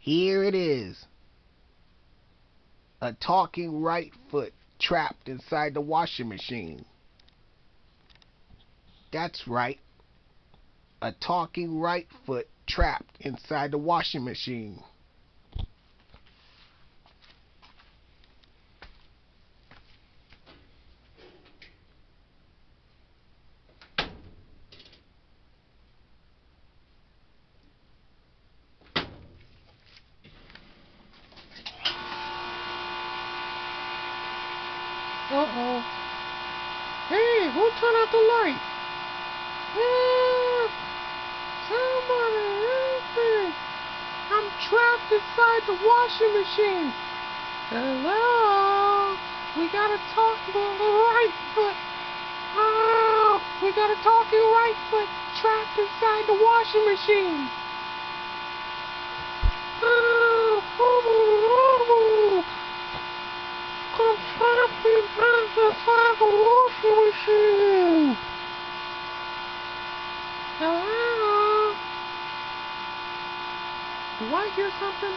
Here it is. A talking right foot trapped inside the washing machine. That's right. A talking right foot trapped inside the washing machine. Uh-oh. Hey, who turned out the light? Somebody help me. I'm trapped inside the washing machine. Hello? We got a talking right foot. Oh, we got a talking right foot trapped inside the washing machine. I'm trapped inside the washing machine. Hello? Do I hear something?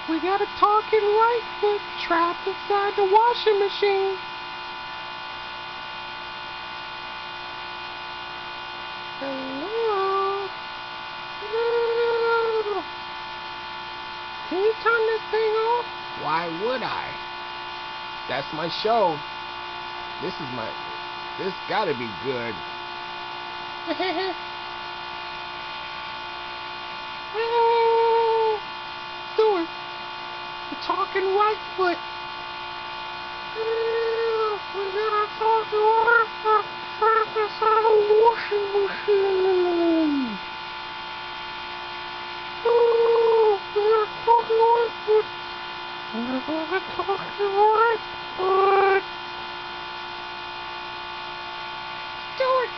We got a talking right foot trapped inside the washing machine. Hello? No. Can you turn this thing off? Why would I? That's my show. This gotta be good. Do it. The talking right foot. We got a talking right foot trapped inside a washing machine. We got a talking right foot. We got a talking right foot. Do it.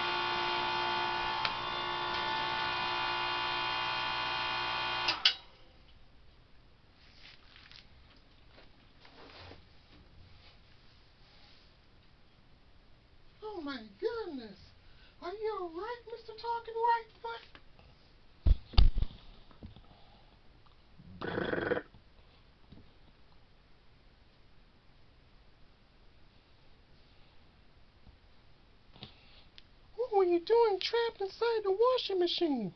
Oh my goodness! Are you alright, Mr. Talking Right Foot? What were you doing trapped inside the washing machine?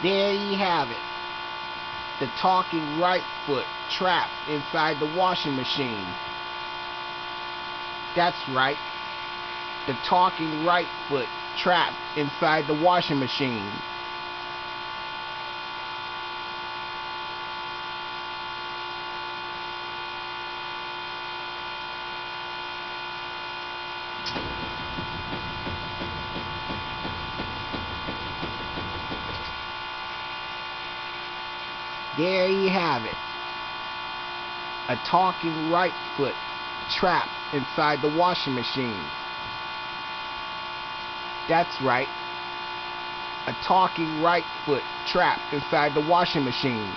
There you have it. The talking right foot trapped inside the washing machine. That's right. The talking right foot trapped inside the washing machine. There you have it. A talking right foot trapped inside the washing machine. That's right. A talking right foot trapped inside the washing machine.